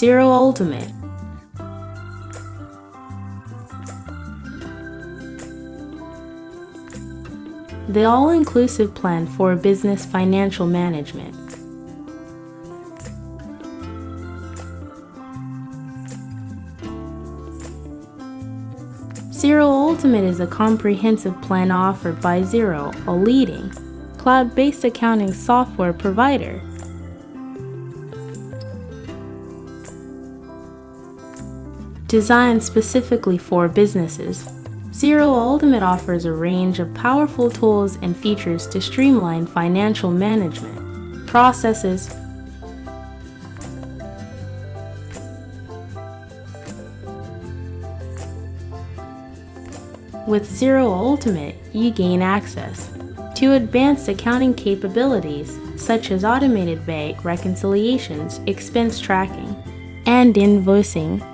Xero Ultimate. The all-inclusive plan for business financial management. Xero Ultimate is a comprehensive plan offered by Xero, a leading cloud-based accounting software provider. Designed specifically for businesses, Xero Ultimate offers a range of powerful tools and features to streamline financial management processes. With Xero Ultimate, you gain access to advanced accounting capabilities such as automated bank reconciliations, expense tracking, and invoicing.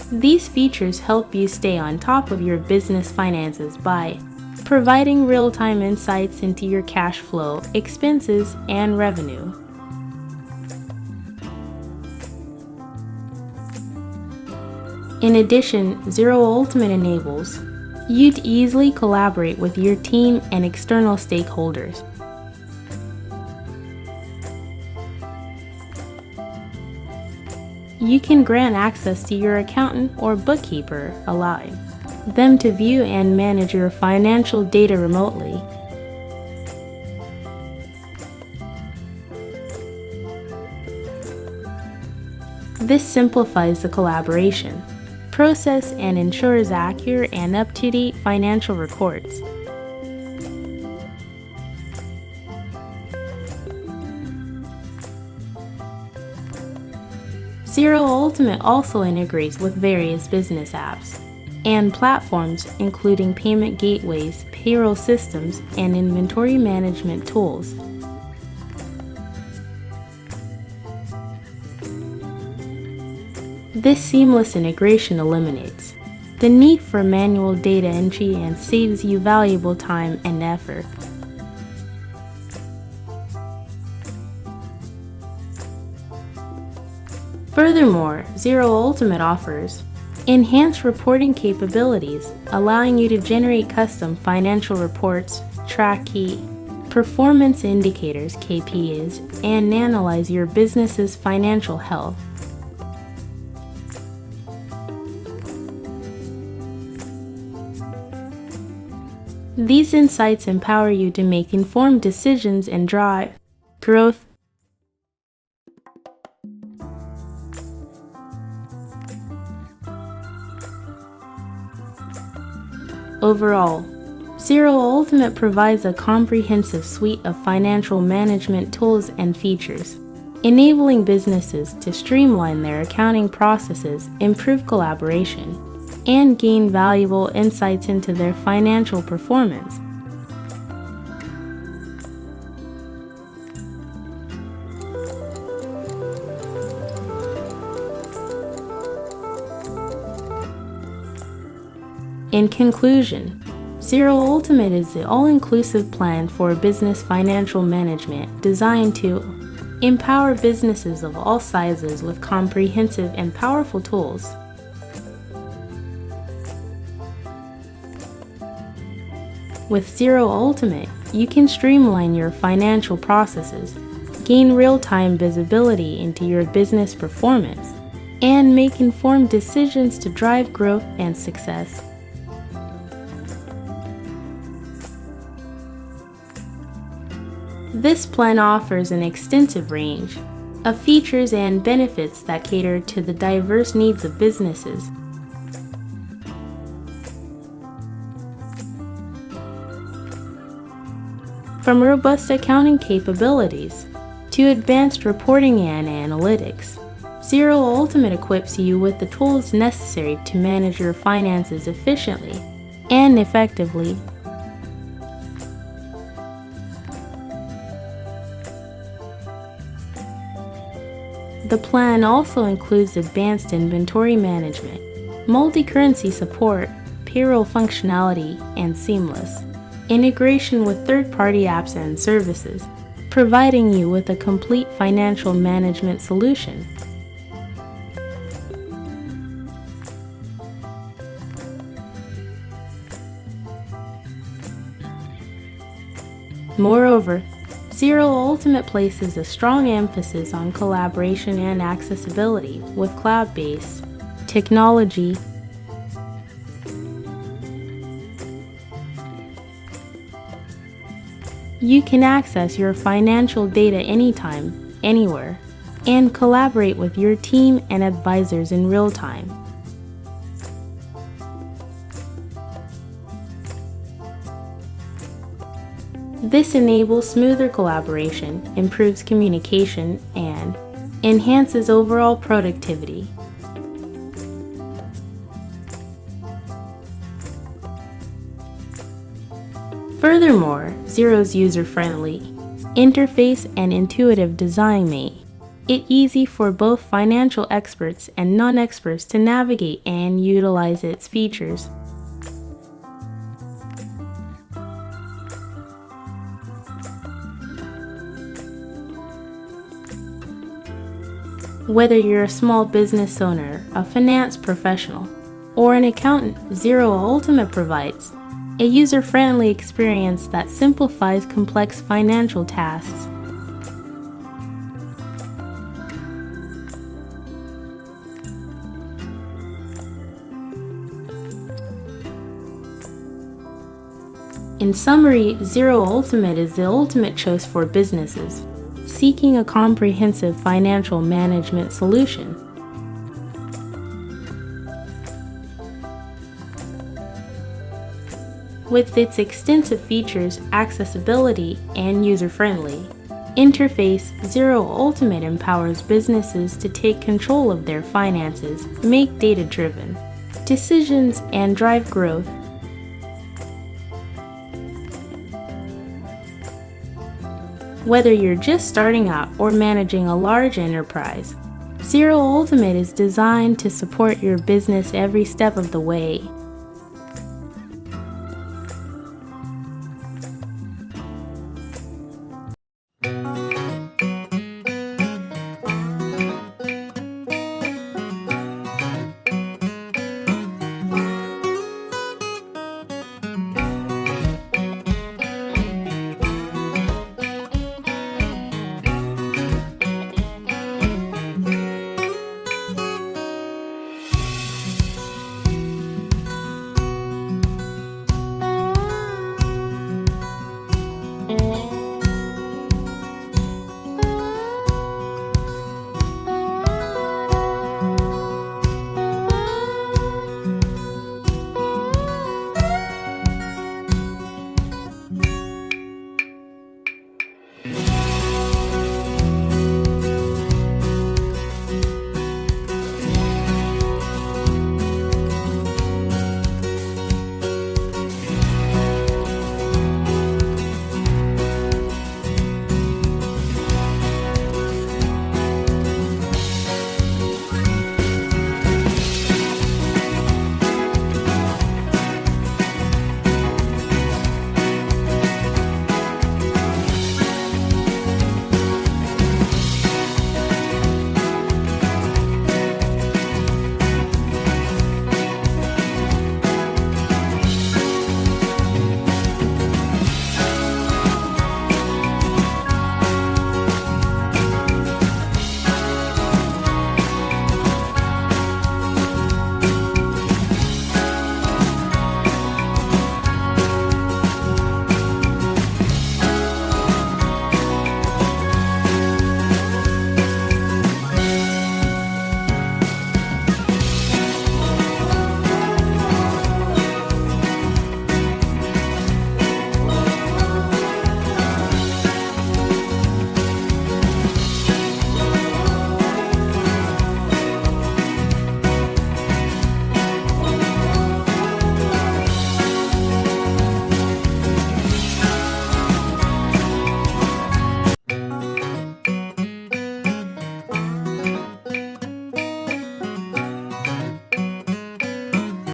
These features help you stay on top of your business finances by providing real-time insights into your cash flow, expenses, and revenue. In addition, Xero Ultimate enables you to easily collaborate with your team and external stakeholders. You can grant access to your accountant or bookkeeper, allowing them to view and manage your financial data remotely. This simplifies the collaboration process and ensures accurate and up-to-date financial records. Xero Ultimate also integrates with various business apps and platforms, including payment gateways, payroll systems, and inventory management tools. This seamless integration eliminates the need for manual data entry and saves you valuable time and effort. Furthermore, Xero Ultimate offers enhanced reporting capabilities, allowing you to generate custom financial reports, track key performance indicators (KPIs), and analyze your business's financial health. These insights empower you to make informed decisions and drive growth. Overall, Xero Ultimate provides a comprehensive suite of financial management tools and features, enabling businesses to streamline their accounting processes, improve collaboration, and gain valuable insights into their financial performance. In conclusion, Xero Ultimate is the all-inclusive plan for business financial management designed to empower businesses of all sizes with comprehensive and powerful tools. With Xero Ultimate, you can streamline your financial processes, gain real-time visibility into your business performance, and make informed decisions to drive growth and success. This plan offers an extensive range of features and benefits that cater to the diverse needs of businesses. From robust accounting capabilities to advanced reporting and analytics, Xero Ultimate equips you with the tools necessary to manage your finances efficiently and effectively. The plan also includes advanced inventory management, multi-currency support, payroll functionality, and seamless integration with third-party apps and services, providing you with a complete financial management solution. Moreover, Xero Ultimate places a strong emphasis on collaboration and accessibility with cloud-based technology. You can access your financial data anytime, anywhere, and collaborate with your team and advisors in real time. This enables smoother collaboration, improves communication, and enhances overall productivity. Furthermore, Xero's user-friendly interface and intuitive design make it easy for both financial experts and non-experts to navigate and utilize its features. Whether you're a small business owner, a finance professional, or an accountant, Xero Ultimate provides a user-friendly experience that simplifies complex financial tasks. In summary, Xero Ultimate is the ultimate choice for businesses seeking a comprehensive financial management solution. With its extensive features, accessibility, and user-friendly interface, Xero Ultimate empowers businesses to take control of their finances, make data-driven decisions, and drive growth. Whether you're just starting out or managing a large enterprise, Xero Ultimate is designed to support your business every step of the way.